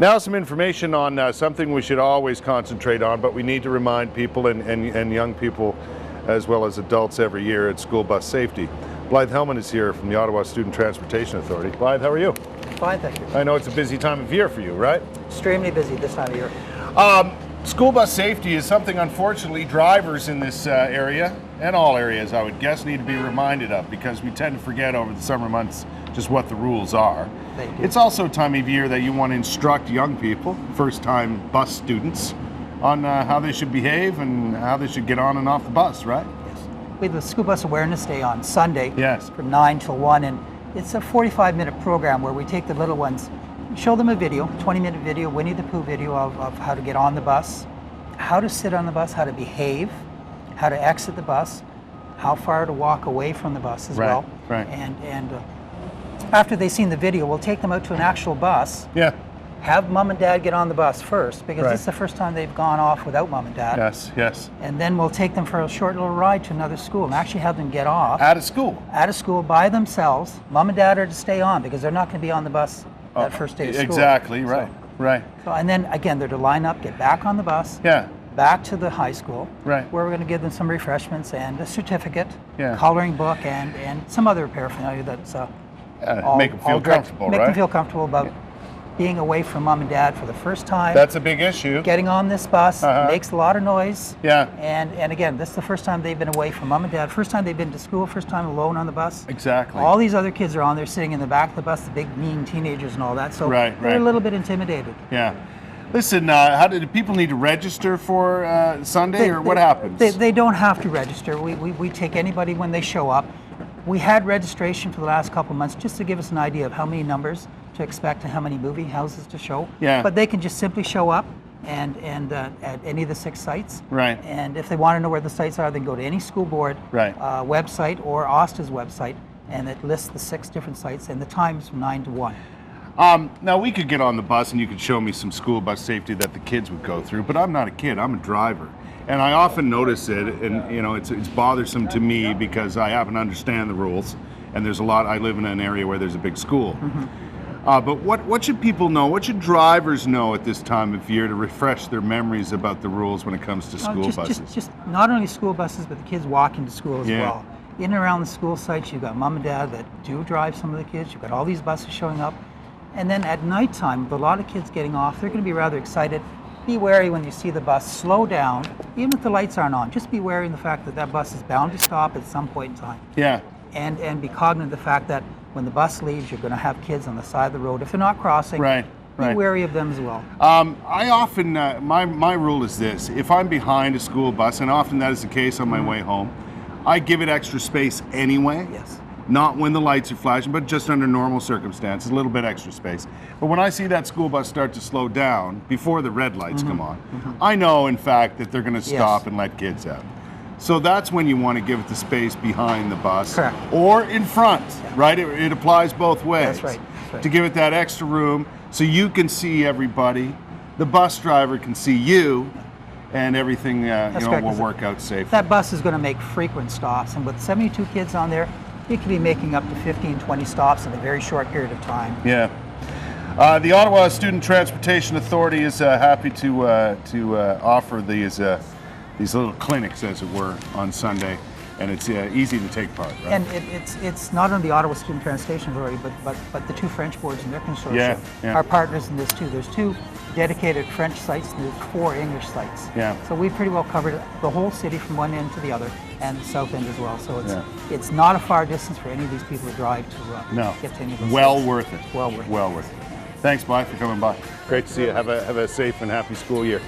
Now some information on something we should always concentrate on, but we need to remind people and young people as well as adults every year at school bus safety. Blyth Helman is here from the Ottawa Student Transportation Authority. Blyth, how are you? Fine, thank you. I know it's a busy time of year for you, right? Extremely busy this time of year. School bus safety is something, unfortunately, drivers in this area, and all areas, I would guess, need to be reminded of, because we tend to forget over the summer months just what the rules are. Thank you. It's also a time of year that you want to instruct young people, first-time bus students, on how they should behave and how they should get on and off the bus, right? Yes. We have the School Bus Awareness Day on Sunday. Yes. From 9 till 1, and it's a 45-minute program where we take the little ones, show them a video, 20-minute video, Winnie the Pooh video of how to get on the bus, how to sit on the bus, how to behave, how to exit the bus, how far to walk away from the bus as well. Right. And after they've seen the video, we'll take them out to an actual bus. Yeah. Have mom and dad get on the bus first, because Right. this is the first time they've gone off without mom and dad. Yes, yes. And then we'll take them for a short little ride to another school and actually have them get off Out of school. by themselves. Mom and dad are to stay on because they're not going to be on the bus that first day of school. Exactly, right, right. So, and then again, they're to line up, get back on the bus, Yeah, back to the high school, Right. where we're going to give them some refreshments and a certificate, Yeah. coloring book, and some other paraphernalia that's make them feel comfortable, make right? them feel comfortable about being away from mom and dad for the first time. That's a big issue. Getting on this bus makes a lot of noise. Yeah. And again, this is the first time they've been away from mom and dad, first time they've been to school, first time alone on the bus. Exactly. All these other kids are on there sitting in the back of the bus, the big mean teenagers and all that. So Right, they're right. a little bit intimidated. Yeah. Listen, how do people need to register for Sunday, or what happens? They don't have to register. We take anybody when they show up. We had registration for the last couple of months just to give us an idea of how many numbers to expect and how many moving houses to show. Yeah. But they can just simply show up and at any of the 6 sites. Right. And if they want to know where the sites are, they can go to any school board Right. website or OSTA's website, and it lists the 6 different sites and the times from 9 to 1. Now, we could get on the bus and you could show me some school bus safety that the kids would go through, but I'm not a kid, I'm a driver. And I often notice it, and you know, it's bothersome to me because I happen to understand the rules, and there's a lot, I live in an area where there's a big school. But what should people know, what should drivers know at this time of year to refresh their memories about the rules when it comes to school buses? Just not only school buses, but the kids walking to school as Yeah. well. In and around the school sites, you've got mom and dad that do drive some of the kids. You've got all these buses showing up. And then at nighttime, with a lot of kids getting off, they're going to be rather excited. Be wary when you see the bus slow down, even if the lights aren't on. Just be wary of the fact that that bus is bound to stop at some point in time. Yeah. And be cognizant of the fact that when the bus leaves, you're going to have kids on the side of the road. If they're not crossing, Right, be right. wary of them as well. I often, my rule is this: if I'm behind a school bus, and often that is the case on my way home, I give it extra space anyway. Yes. Not when the lights are flashing, but just under normal circumstances, a little bit extra space. But when I see that school bus start to slow down before the red lights come on, I know, in fact, that they're going to stop and let kids out. So that's when you want to give it the space behind the bus. Correct. Or in front, right? It applies both ways. That's right. That's right. To give it that extra room so you can see everybody, the bus driver can see you, and everything correct. will work out safely. That bus is going to make frequent stops, and with 72 kids on there, you could be making up to 15, 20 stops in a very short period of time. Yeah. The Ottawa Student Transportation Authority is happy to offer these little clinics, as it were, on Sunday, and it's easy to take part, right? And it's not only the Ottawa Student Transportation Authority, but the 2 French boards and their consortium Yeah. are partners in this too. There's 2 dedicated French sites and there's 4 English sites. Yeah. So we've pretty well covered the whole city from one end to the other, and the south end as well. So Yeah. it's not a far distance for any of these people to drive to No. get to any of those Well sites. worth it. Well worth it. Well worth it. Thanks, Blyth, for coming by. Great to see you. Have a safe and happy school year.